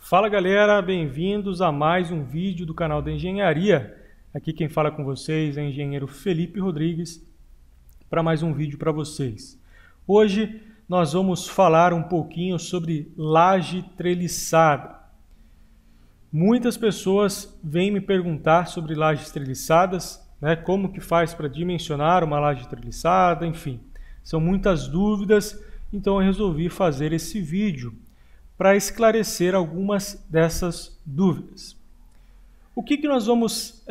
Fala galera, bem-vindos a mais um vídeo do canal da Engenharia. Aqui quem fala com vocês é o engenheiro Felipe Rodrigues para mais um vídeo para vocês. Hoje nós vamos falar um pouquinho sobre laje treliçada. Muitas pessoas vêm me perguntar sobre lajes treliçadas, como que faz para dimensionar uma laje treliçada, enfim. São muitas dúvidas, então eu resolvi fazer esse vídeo para esclarecer algumas dessas dúvidas. O que nós vamos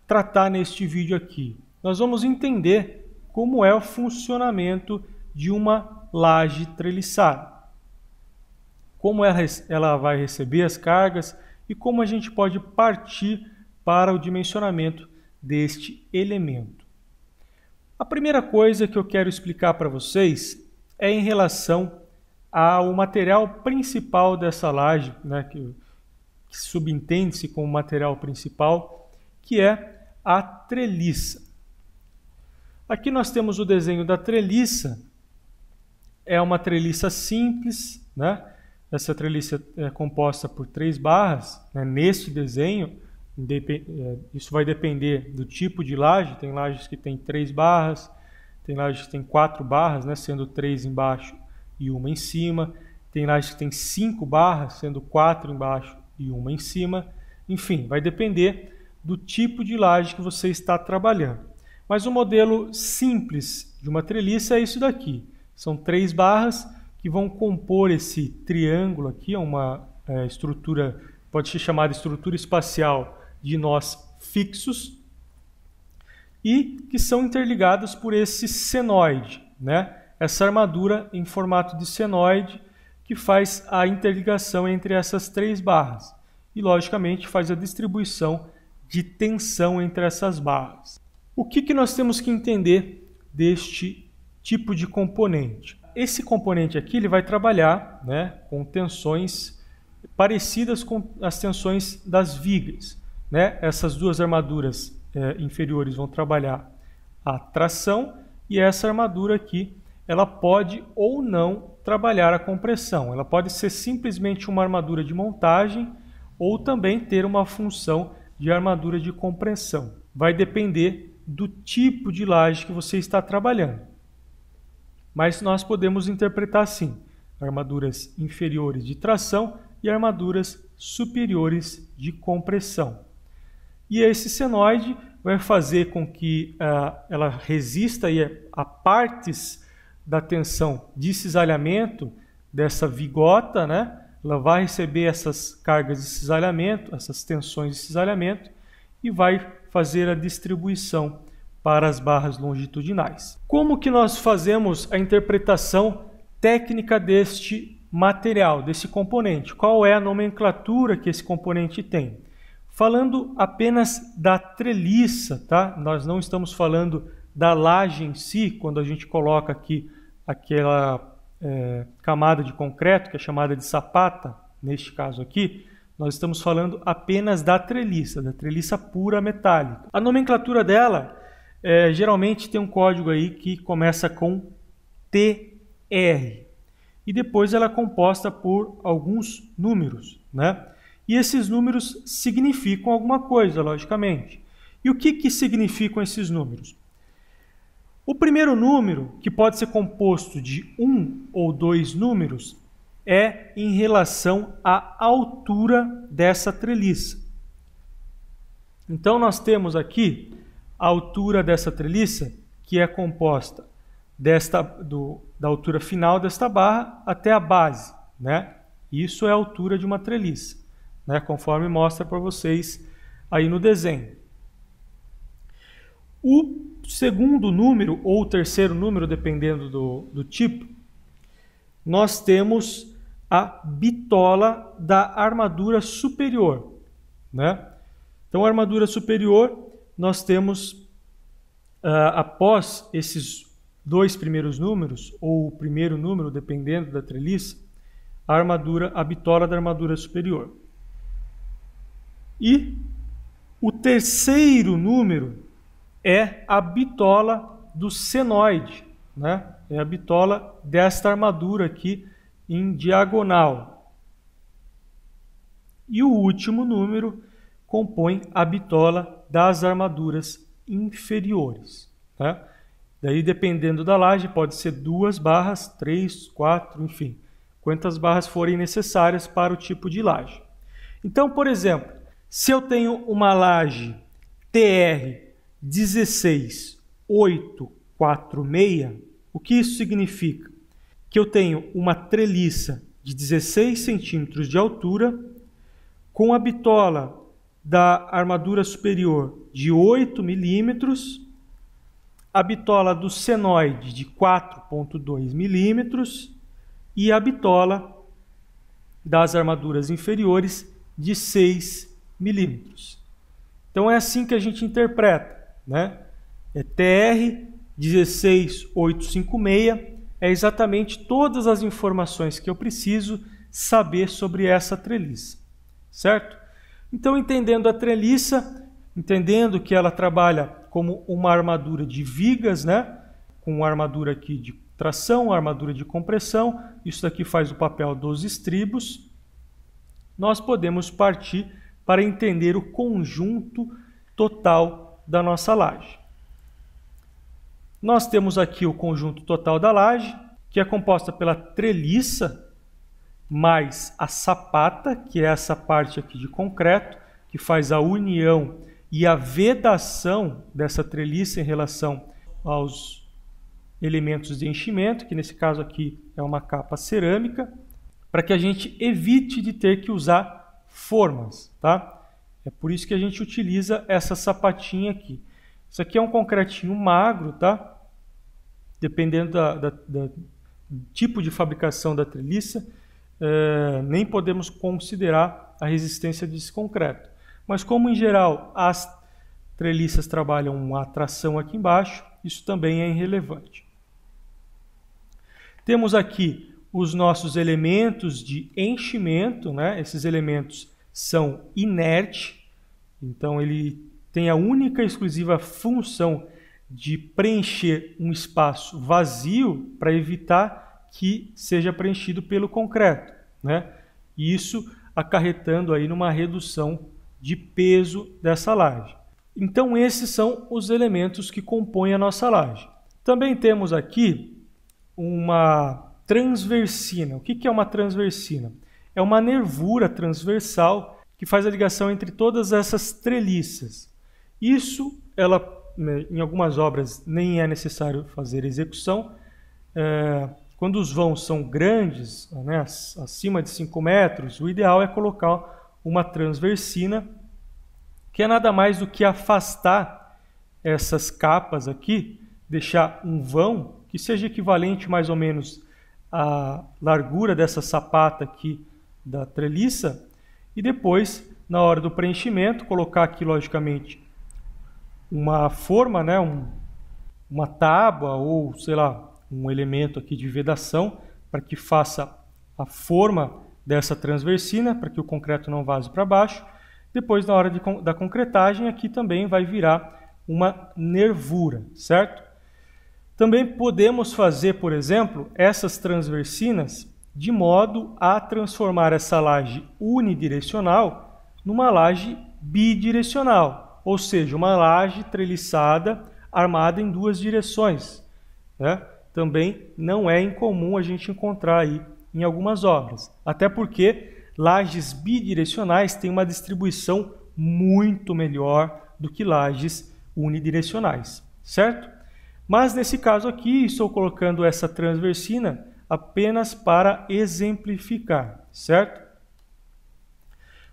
tratar neste vídeo aqui? Nós vamos entender como é o funcionamento de uma laje treliçada. Como ela vai receber as cargas e como a gente pode partir para o dimensionamento deste elemento. A primeira coisa que eu quero explicar para vocês é em relação ao material principal dessa laje, que subentende-se como material principal, que é a treliça. Aqui nós temos o desenho da treliça. É uma treliça simples, Essa treliça é composta por 3 barras, Neste desenho, isso vai depender do tipo de laje. Tem lajes que tem 3 barras, tem lajes que tem 4 barras, sendo 3 embaixo e 1 em cima. Tem lajes que tem 5 barras, sendo 4 embaixo e 1 em cima. Enfim, vai depender do tipo de laje que você está trabalhando. Mas o modelo simples de uma treliça é isso daqui. São 3 barras que vão compor esse triângulo aqui, uma estrutura, pode ser chamada estrutura espacial de nós fixos, e que são interligados por esse senoide, Essa armadura em formato de senoide que faz a interligação entre essas 3 barras e, logicamente, faz a distribuição de tensão entre essas barras. O que nós temos que entender deste tipo de componente? Esse componente aqui ele vai trabalhar com tensões parecidas com as tensões das vigas. Essas duas armaduras inferiores vão trabalhar a tração e essa armadura aqui ela pode ou não trabalhar a compressão. Ela pode ser simplesmente uma armadura de montagem ou também ter uma função de armadura de compressão. Vai depender do tipo de laje que você está trabalhando. Mas nós podemos interpretar assim: armaduras inferiores de tração e armaduras superiores de compressão. E esse senoide vai fazer com que ela resista a partes da tensão de cisalhamento dessa vigota, Ela vai receber essas cargas de cisalhamento, essas tensões de cisalhamento, e vai fazer a distribuição para as barras longitudinais. Como que nós fazemos a interpretação técnica deste material, desse componente? Qual é a nomenclatura que esse componente tem? Falando apenas da treliça, Nós não estamos falando da laje em si, quando a gente coloca aqui aquela camada de concreto, que é chamada de sapata, neste caso aqui, nós estamos falando apenas da treliça pura metálica. A nomenclatura dela, geralmente tem um código aí que começa com TR, e depois ela é composta por alguns números, E esses números significam alguma coisa, logicamente. E o que significam esses números? O primeiro número, que pode ser composto de 1 ou 2 números, é em relação à altura dessa treliça. Então nós temos aqui a altura dessa treliça, que é composta da altura final desta barra até a base, Isso é a altura de uma treliça, conforme mostra para vocês aí no desenho. O segundo número, ou o terceiro número, dependendo do tipo, nós temos a bitola da armadura superior. Então, a armadura superior, nós temos, após esses 2 primeiros números, ou o primeiro número, dependendo da treliça, a bitola da armadura superior. E o terceiro número é a bitola do senoide, É a bitola desta armadura aqui em diagonal. E o último número compõe a bitola das armaduras inferiores. Tá? Daí, dependendo da laje, pode ser 2 barras, 3, 4, enfim, quantas barras forem necessárias para o tipo de laje. Então, por exemplo, se eu tenho uma laje TR 16846, o que isso significa? Que eu tenho uma treliça de 16 centímetros de altura, com a bitola da armadura superior de 8 milímetros, a bitola do senoide de 4,2 milímetros e a bitola das armaduras inferiores de 6 milímetros. Então é assim que a gente interpreta, né? É TR 16856, é exatamente todas as informações que eu preciso saber sobre essa treliça, certo? Então, entendendo a treliça, entendendo que ela trabalha como uma armadura de vigas, né? Com uma armadura aqui de tração, armadura de compressão, isso daqui faz o papel dos estribos, nós podemos partir para entender o conjunto total da nossa laje. Nós temos aqui o conjunto total da laje, que é composta pela treliça, mais a sapata, que é essa parte aqui de concreto, que faz a união e a vedação dessa treliça em relação aos elementos de enchimento, que nesse caso aqui é uma capa cerâmica, para que a gente evite de ter que usar formas, tá? É por isso que a gente utiliza essa sapatinha aqui. Isso aqui é um concretinho magro, tá? Dependendo do tipo de fabricação da treliça, nem podemos considerar a resistência desse concreto. Mas como em geral as treliças trabalham a tração aqui embaixo, isso também é irrelevante. Temos aqui os nossos elementos de enchimento, né? Esses elementos são inertes, então ele tem a única e exclusiva função de preencher um espaço vazio para evitar que seja preenchido pelo concreto, né? Isso acarretando aí numa redução de peso dessa laje. Então esses são os elementos que compõem a nossa laje. Também temos aqui uma transversina. O que é uma transversina? É uma nervura transversal que faz a ligação entre todas essas treliças. Isso, em algumas obras, nem é necessário fazer execução. Quando os vãos são grandes, né, acima de 5 metros, o ideal é colocar uma transversina, que é nada mais do que afastar essas capas aqui, deixar um vão que seja equivalente mais ou menos à largura dessa sapata aqui da treliça, e depois, na hora do preenchimento, colocar aqui, logicamente, uma forma, né, uma tábua ou, sei lá, um elemento aqui de vedação para que faça a forma dessa transversina, para que o concreto não vaze para baixo. Depois, na hora da concretagem, aqui também vai virar uma nervura, certo? Também podemos fazer, por exemplo, essas transversinas de modo a transformar essa laje unidirecional numa laje bidirecional, ou seja, uma laje treliçada armada em 2 direções, né? Também não é incomum a gente encontrar aí em algumas obras, até porque lajes bidirecionais têm uma distribuição muito melhor do que lajes unidirecionais, certo? Mas nesse caso aqui, estou colocando essa transversina apenas para exemplificar, certo?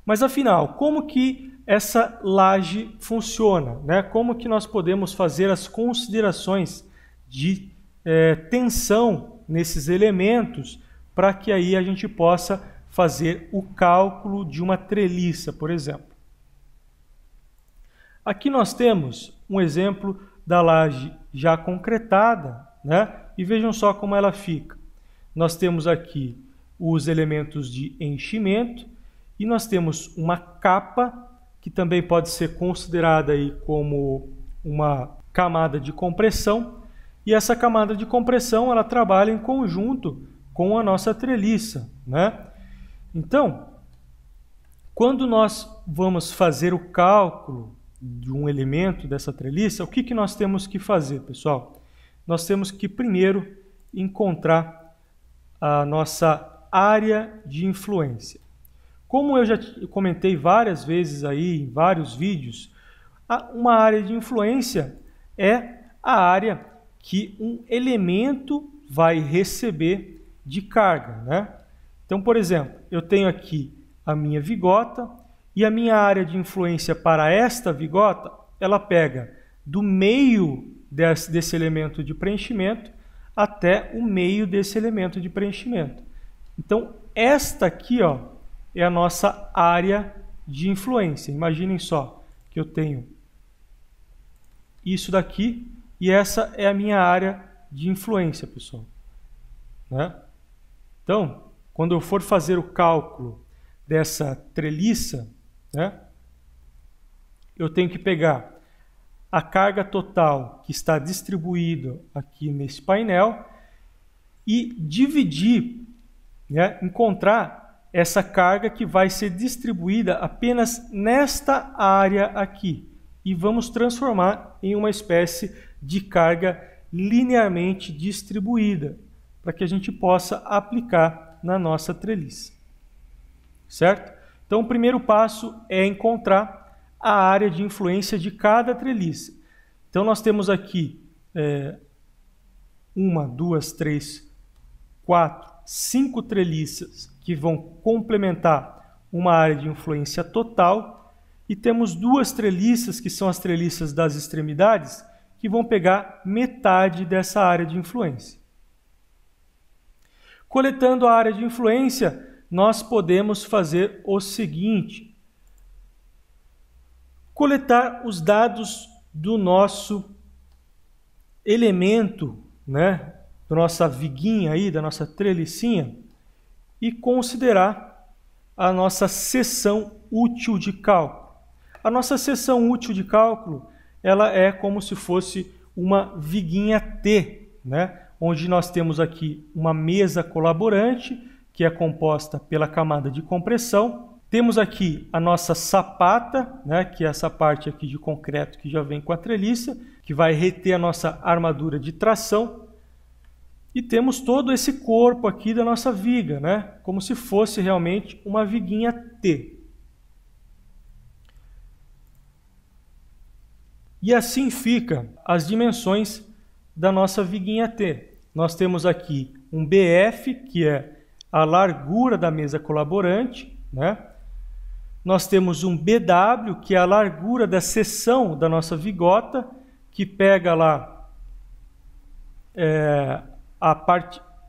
Mas afinal, como que essa laje funciona, né? Como que nós podemos fazer as considerações de tensão nesses elementos para que aí a gente possa fazer o cálculo de uma treliça, por exemplo? Aqui nós temos um exemplo da laje já concretada, né? E vejam só como ela fica. Nós temos aqui os elementos de enchimento e nós temos uma capa que também pode ser considerada aí como uma camada de compressão, e essa camada de compressão ela trabalha em conjunto com a nossa treliça, né? Então, Quando nós vamos fazer o cálculo de um elemento dessa treliça, o que nós temos que fazer, pessoal? Nós temos que primeiro encontrar a nossa área de influência. Como eu já comentei várias vezes aí, em vários vídeos, uma área de influência é a área que um elemento vai receber de carga, né? Então, por exemplo, eu tenho aqui a minha vigota e a minha área de influência para esta vigota, ela pega do meio desse elemento de preenchimento até o meio desse elemento de preenchimento. Então, esta aqui, ó, é a nossa área de influência. Imaginem só que eu tenho isso daqui e essa é a minha área de influência, pessoal, né? Então, quando eu for fazer o cálculo dessa treliça, né, eu tenho que pegar a carga total que está distribuída aqui nesse painel e dividir, né, encontrar essa carga que vai ser distribuída apenas nesta área aqui. E vamos transformar em uma espécie de carga linearmente distribuída, para que a gente possa aplicar na nossa treliça. Certo? Então, o primeiro passo é encontrar a área de influência de cada treliça. Então, nós temos aqui 1, 2, 3, 4, 5 treliças que vão complementar uma área de influência total e temos 2 treliças, que são as treliças das extremidades, que vão pegar metade dessa área de influência. Coletando a área de influência, nós podemos fazer o seguinte: coletar os dados do nosso elemento, né, da nossa viguinha aí, da nossa trelicinha, e considerar a nossa seção útil de cálculo. A nossa seção útil de cálculo, ela é como se fosse uma viguinha T, né, onde nós temos aqui uma mesa colaborante, que é composta pela camada de compressão. Temos aqui a nossa sapata, né, que é essa parte aqui de concreto que já vem com a treliça, que vai reter a nossa armadura de tração. E temos todo esse corpo aqui da nossa viga, né, como se fosse realmente uma viguinha T. E assim fica as dimensões da nossa viguinha T. Nós temos aqui um BF, que é a largura da mesa colaborante, né? Nós temos um BW, que é a largura da seção da nossa vigota, que pega lá a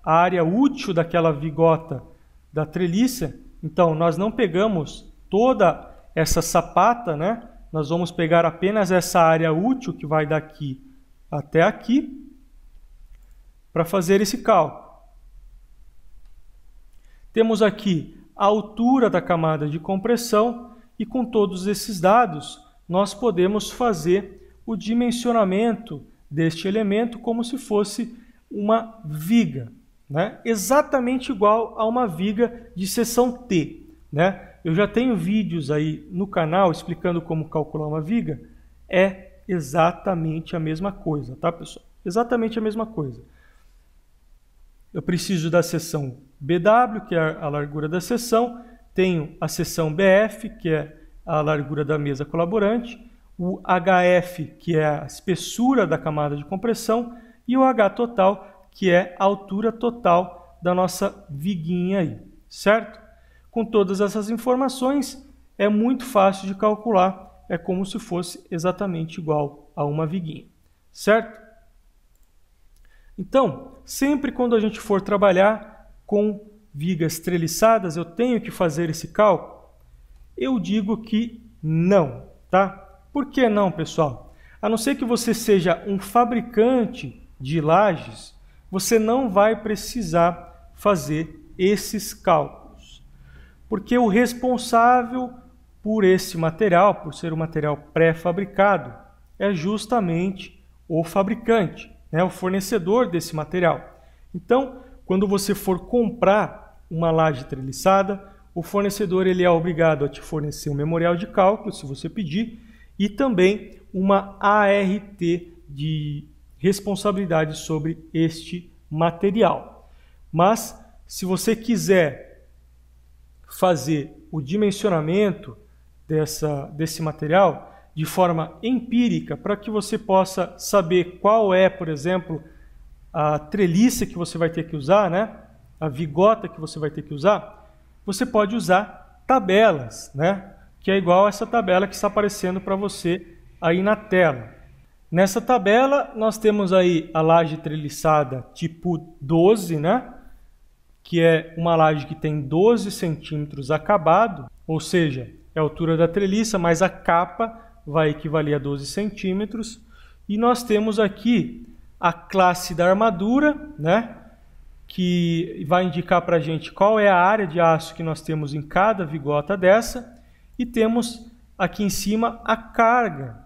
área útil daquela vigota da treliça. Então, nós não pegamos toda essa sapata, né? Nós vamos pegar apenas essa área útil, que vai daqui até aqui, para fazer esse cálculo. Temos aqui a altura da camada de compressão e com todos esses dados nós podemos fazer o dimensionamento deste elemento como se fosse uma viga, né? Exatamente igual a uma viga de seção T, né? Eu já tenho vídeos aí no canal explicando como calcular uma viga. É exatamente a mesma coisa, tá, pessoal? Exatamente a mesma coisa. Eu preciso da seção BW, que é a largura da seção, tenho a seção BF, que é a largura da mesa colaborante, o HF, que é a espessura da camada de compressão, e o H total, que é a altura total da nossa viguinha aí, certo? Com todas essas informações, é muito fácil de calcular, é como se fosse exatamente igual a uma viguinha, certo? Então, sempre quando a gente for trabalhar com vigas treliçadas, eu tenho que fazer esse cálculo? Eu digo que não, tá? Por que não, pessoal? A não ser que você seja um fabricante de lajes, você não vai precisar fazer esses cálculos. Porque o responsável por esse material, por ser um material pré-fabricado, é justamente o fabricante, né, o fornecedor desse material. Então, quando você for comprar uma laje treliçada, o fornecedor ele é obrigado a te fornecer um memorial de cálculo, se você pedir, e também uma ART de responsabilidade sobre este material. Mas, se você quiser fazer o dimensionamento desse material de forma empírica, para que você possa saber qual é, por exemplo, a treliça que você vai ter que usar, né? A vigota que você vai ter que usar, você pode usar tabelas, né? Que é igual a essa tabela que está aparecendo para você aí na tela. Nessa tabela, nós temos aí a laje treliçada tipo 12, né? Que é uma laje que tem 12 centímetros acabado, ou seja, é a altura da treliça, mas a capa vai equivaler a 12 centímetros. E nós temos aqui a classe da armadura, né? Que vai indicar para a gente qual é a área de aço que nós temos em cada vigota dessa. E temos aqui em cima a carga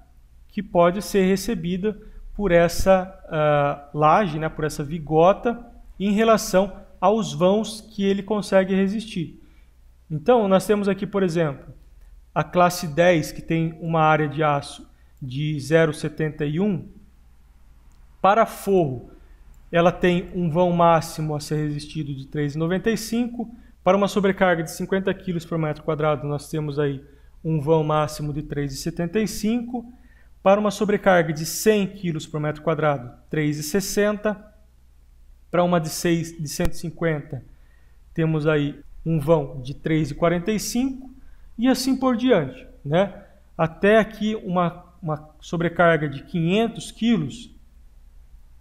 que pode ser recebida por essa laje, né? Por essa vigota, em relação aos vãos que ele consegue resistir. Então, nós temos aqui, por exemplo, a classe 10, que tem uma área de aço de 0,71. Para forro, ela tem um vão máximo a ser resistido de 3,95. Para uma sobrecarga de 50 kg por metro quadrado, nós temos aí um vão máximo de 3,75. Para uma sobrecarga de 100 kg por metro quadrado, 3,60. Para uma de 150, temos aí um vão de 3,45 e assim por diante, né? Até aqui uma sobrecarga de 500 kg,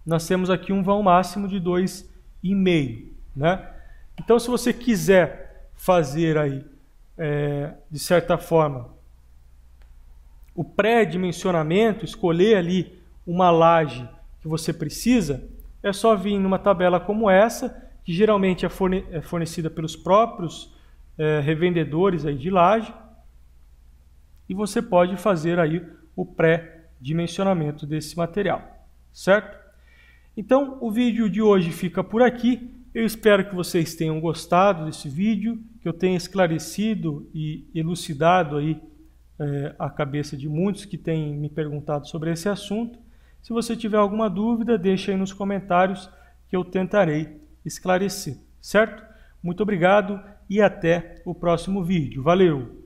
nós temos aqui um vão máximo de 2,5, né? Então, se você quiser fazer aí, de certa forma, o pré-dimensionamento, escolher ali uma laje que você precisa, é só vir numa tabela como essa, que geralmente é fornecida pelos próprios revendedores aí de laje, e você pode fazer aí o pré-dimensionamento desse material, certo? Então, o vídeo de hoje fica por aqui. Eu espero que vocês tenham gostado desse vídeo, que eu tenha esclarecido e elucidado aí a cabeça de muitos que têm me perguntado sobre esse assunto. Se você tiver alguma dúvida, deixe aí nos comentários que eu tentarei esclarecer, certo? Muito obrigado e até o próximo vídeo. Valeu!